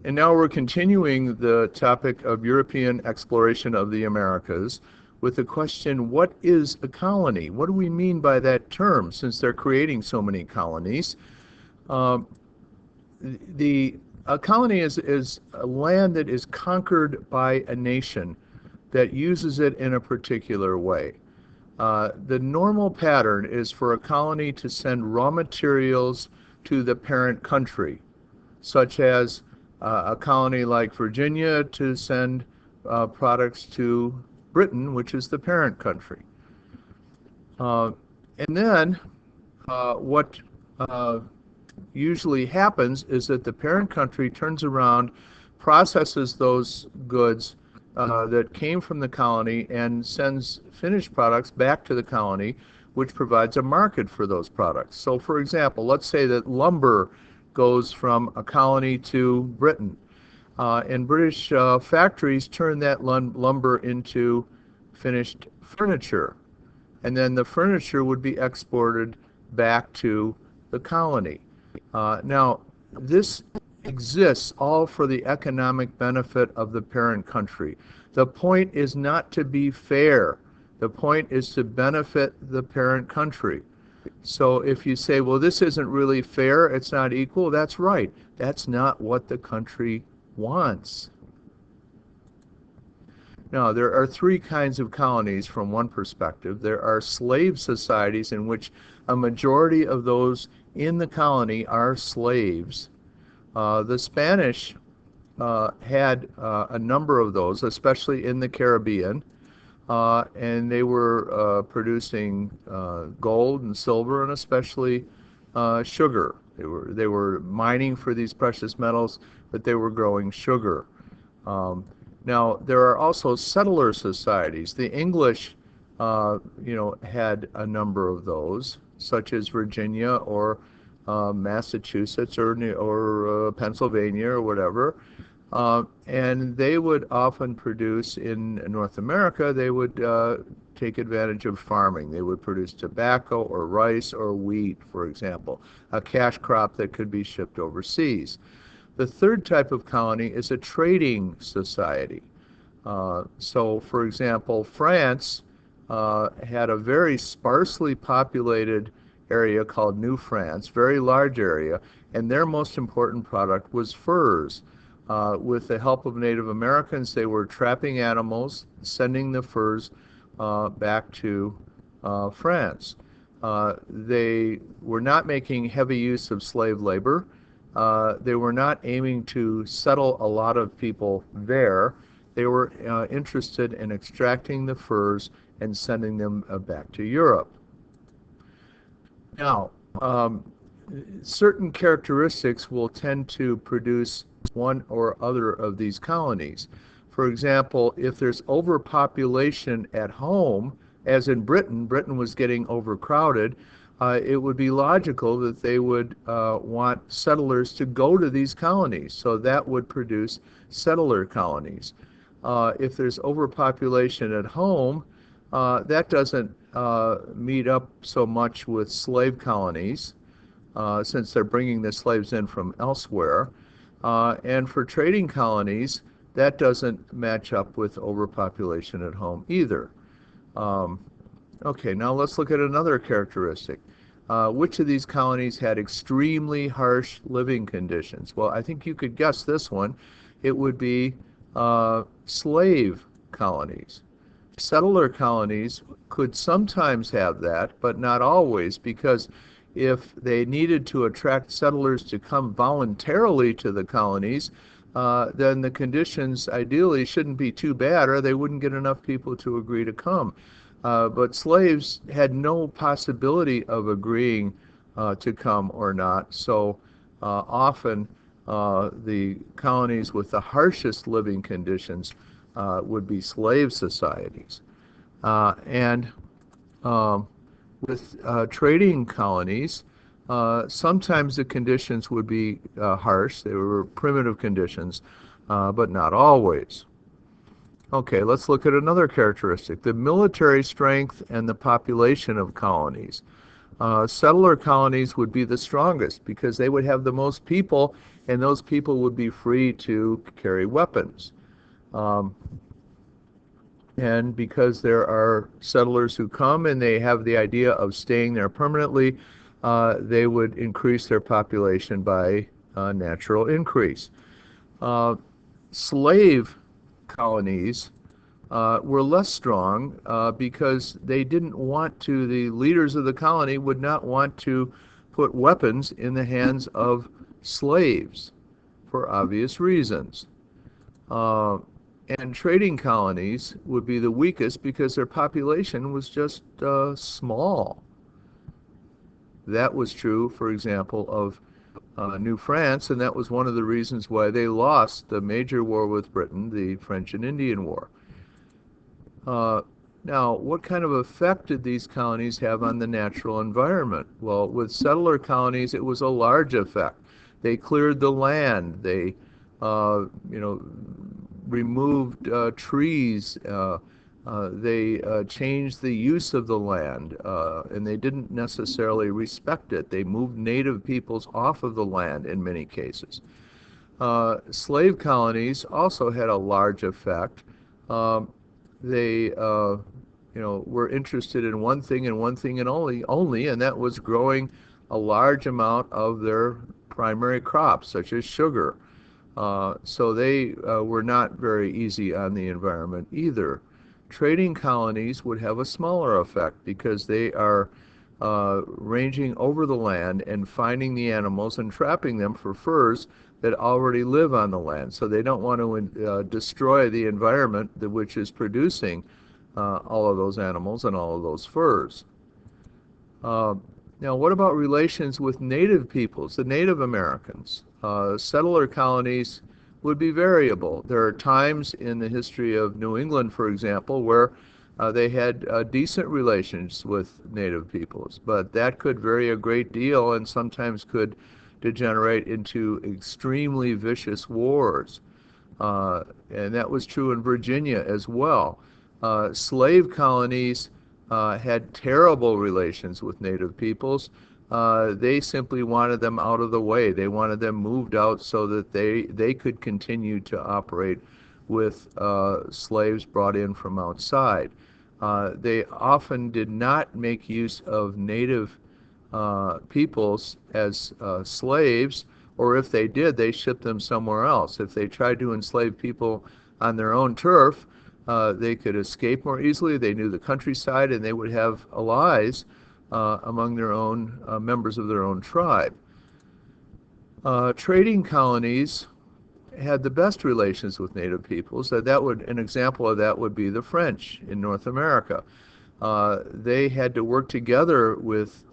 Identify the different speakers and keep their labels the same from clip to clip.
Speaker 1: And now we're continuing the topic of European exploration of the Americas with the question, what is a colony? What do we mean by that term, since they're creating so many colonies? Um, a colony is a land that is conquered by a nation that uses it in a particular way. The normal pattern is for a colony to send raw materials to the parent country, such as a colony like Virginia to send products to Britain, which is the parent country. Uh, and then what usually happens is that the parent country turns around, processes those goods that came from the colony, and sends finished products back to the colony, which provides a market for those products. So, for example, let's say that lumber goes from a colony to Britain, and British factories turn that lumber into finished furniture, and then the furniture would be exported back to the colony. Now, this exists all for the economic benefit of the parent country. The point is not to be fair. The point is to benefit the parent country. So if you say, well, this isn't really fair, it's not equal, that's right. That's not what the country wants. Now, there are three kinds of colonies from one perspective. There are slave societies in which a majority of those in the colony are slaves. The Spanish had a number of those, especially in the Caribbean, and they were producing gold and silver, and especially sugar. They were mining for these precious metals, but they were growing sugar. Now, there are also settler societies. The English, had a number of those, such as Virginia or Massachusetts or Pennsylvania or whatever. And they would often produce in North America, they would take advantage of farming. They would produce tobacco or rice or wheat, for example, a cash crop that could be shipped overseas. The third type of colony is a trading society. So, for example, France had a very sparsely populated area called New France, very large area, and their most important product was furs. With the help of Native Americans, they were trapping animals, sending the furs back to France. They were not making heavy use of slave labor. They were not aiming to settle a lot of people there. They were interested in extracting the furs and sending them back to Europe. Now, certain characteristics will tend to produce one or other of these colonies. For example, if there's overpopulation at home, as in Britain, Britain was getting overcrowded, it would be logical that they would want settlers to go to these colonies. So that would produce settler colonies. If there's overpopulation at home, that doesn't meet up so much with slave colonies, since they're bringing the slaves in from elsewhere. And for trading colonies, that doesn't match up with overpopulation at home either. Okay, now let's look at another characteristic. Which of these colonies had extremely harsh living conditions? Well, I think you could guess this one. It would be slave colonies. Settler colonies could sometimes have that, but not always, because if they needed to attract settlers to come voluntarily to the colonies, then the conditions ideally shouldn't be too bad, or they wouldn't get enough people to agree to come. But slaves had no possibility of agreeing to come or not, so often the colonies with the harshest living conditions would be slave societies. And with trading colonies, sometimes the conditions would be harsh. They were primitive conditions, but not always. Okay, let's look at another characteristic, the military strength and the population of colonies. Settler colonies would be the strongest because they would have the most people, and those people would be free to carry weapons. Um, and because there are settlers who come and they have the idea of staying there permanently, they would increase their population by natural increase. Uh, Slave colonies were less strong because they didn't want to, the leaders of the colony would not want to put weapons in the hands of slaves for obvious reasons. Uh, and trading colonies would be the weakest because their population was just small. That was true, for example, of New France, and that was one of the reasons why they lost the major war with Britain, the French and Indian War. Uh, Now, what kind of effect did these colonies have on the natural environment? Well, with settler colonies, it was a large effect. They cleared the land. They, you know, removed trees. They changed the use of the land, and they didn't necessarily respect it. They moved native peoples off of the land in many cases. Slave colonies also had a large effect. Um, they were interested in one thing and one thing and only, and that was growing a large amount of their primary crops, such as sugar. So they were not very easy on the environment either. Trading colonies would have a smaller effect because they are ranging over the land and finding the animals and trapping them for furs that already live on the land. So they don't want to destroy the environment which is producing all of those animals and all of those furs. Uh, Now, what about relations with native peoples, the Native Americans? Settler colonies would be variable. There are times in the history of New England, for example, where they had decent relations with native peoples, but that could vary a great deal and sometimes could degenerate into extremely vicious wars. And that was true in Virginia as well. Slave colonies had terrible relations with native peoples. They simply wanted them out of the way. They wanted them moved out so that they could continue to operate with slaves brought in from outside. They often did not make use of native peoples as slaves, or if they did, they shipped them somewhere else. If they tried to enslave people on their own turf, they could escape more easily. They knew the countryside, and they would have allies among their own members of their own tribe. Trading colonies had the best relations with native peoples. An example of that would be the French in North America. They had to work together with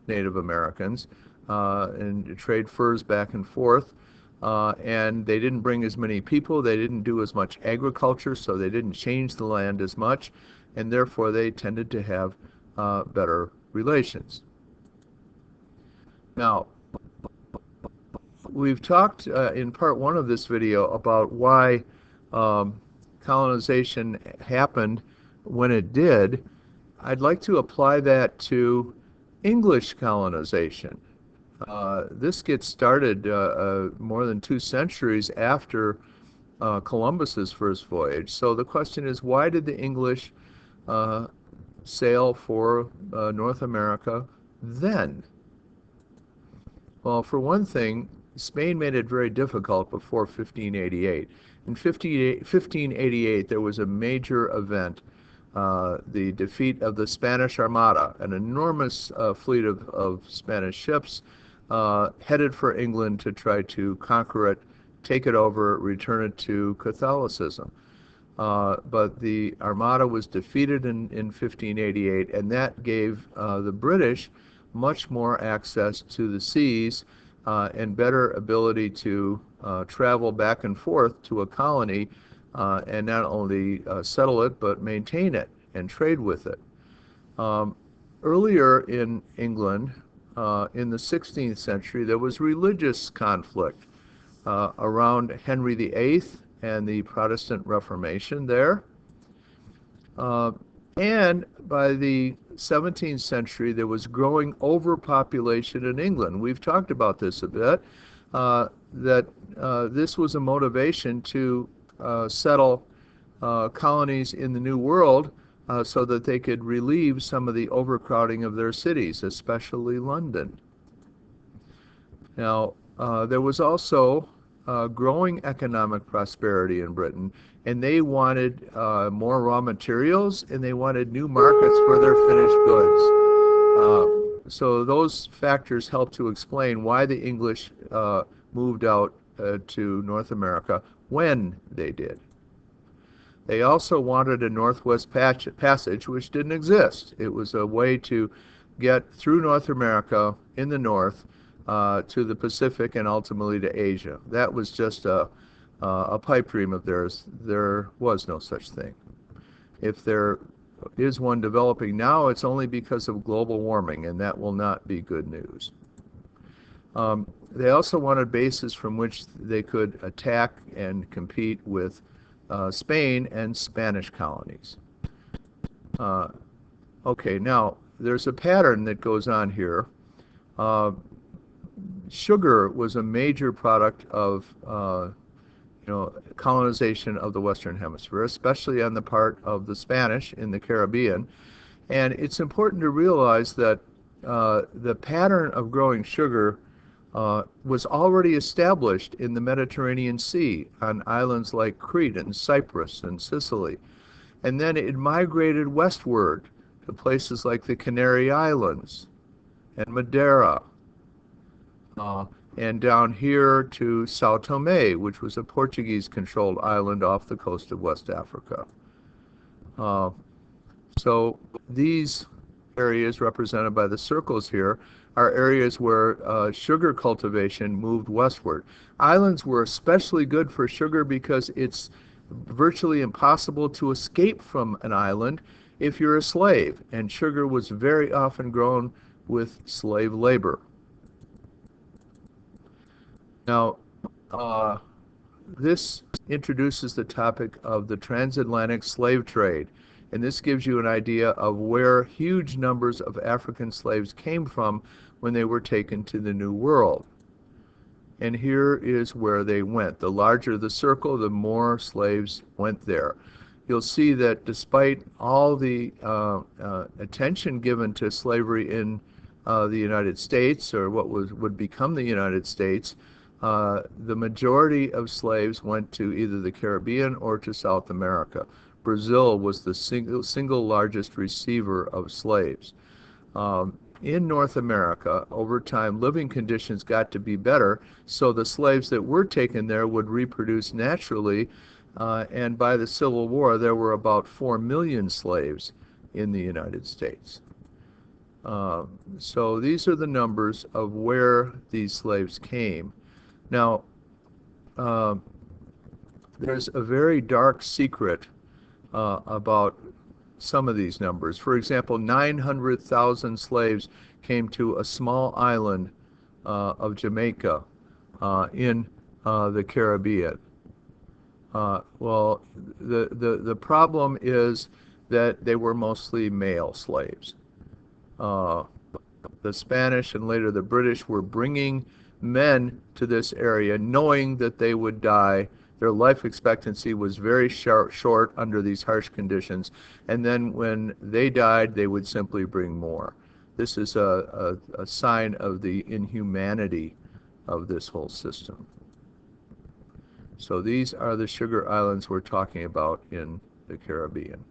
Speaker 1: Native Americans and trade furs back and forth. And they didn't bring as many people. They didn't do as much agriculture, so they didn't change the land as much, and therefore they tended to have better relations. Now, we've talked in part one of this video about why colonization happened when it did. I'd like to apply that to English colonization. This gets started more than 2 centuries after Columbus's first voyage. So the question is, why did the English sail for North America then? Well, for one thing, Spain made it very difficult before 1588. In 1588, there was a major event, the defeat of the Spanish Armada, an enormous fleet of Spanish ships headed for England to try to conquer it, take it over, return it to Catholicism. But the Armada was defeated in 1588, and that gave the British much more access to the seas and better ability to travel back and forth to a colony and not only settle it, but maintain it and trade with it. Earlier in England, in the 16th century, there was religious conflict around Henry VIII and the Protestant Reformation there. And by the 17th century, there was growing overpopulation in England. We've talked about this a bit, that this was a motivation to settle colonies in the New World so that they could relieve some of the overcrowding of their cities, especially London. Now, there was also growing economic prosperity in Britain, and they wanted more raw materials and they wanted new markets for their finished goods. So those factors help to explain why the English moved out to North America when they did. They also wanted a Northwest Passage, which didn't exist. It was a way to get through North America in the north to the Pacific and ultimately to Asia. That was just a pipe dream of theirs. There was no such thing. If there is one developing now, it's only because of global warming, and that will not be good news. They also wanted bases from which they could attack and compete with Spain and Spanish colonies. Okay, now there's a pattern that goes on here. Sugar was a major product of colonization of the Western Hemisphere, especially on the part of the Spanish in the Caribbean. And it's important to realize that the pattern of growing sugar was already established in the Mediterranean Sea on islands like Crete and Cyprus and Sicily. And then it migrated westward to places like the Canary Islands and Madeira, and down here to Sao Tome, which was a Portuguese-controlled island off the coast of West Africa. So these areas represented by the circles here are areas where sugar cultivation moved westward. Islands were especially good for sugar because it's virtually impossible to escape from an island if you're a slave, and sugar was very often grown with slave labor. Now, this introduces the topic of the transatlantic slave trade, and this gives you an idea of where huge numbers of African slaves came from when they were taken to the New World. And here is where they went. The larger the circle, the more slaves went there. You'll see that despite all the attention given to slavery in the United States, or what would become the United States, the majority of slaves went to either the Caribbean or to South America. Brazil was the single largest receiver of slaves. In North America, over time, living conditions got to be better, so the slaves that were taken there would reproduce naturally, and by the Civil War, there were about 4 million slaves in the United States. So these are the numbers of where these slaves came. Now, there's a very dark secret about some of these numbers. For example, 900,000 slaves came to a small island of Jamaica in the Caribbean. Well, the problem is that they were mostly male slaves. The Spanish and later the British were bringing men to this area knowing that they would die. Their life expectancy was very short under these harsh conditions, and then when they died, they would simply bring more. This is a sign of the inhumanity of this whole system. So these are the sugar islands we're talking about in the Caribbean.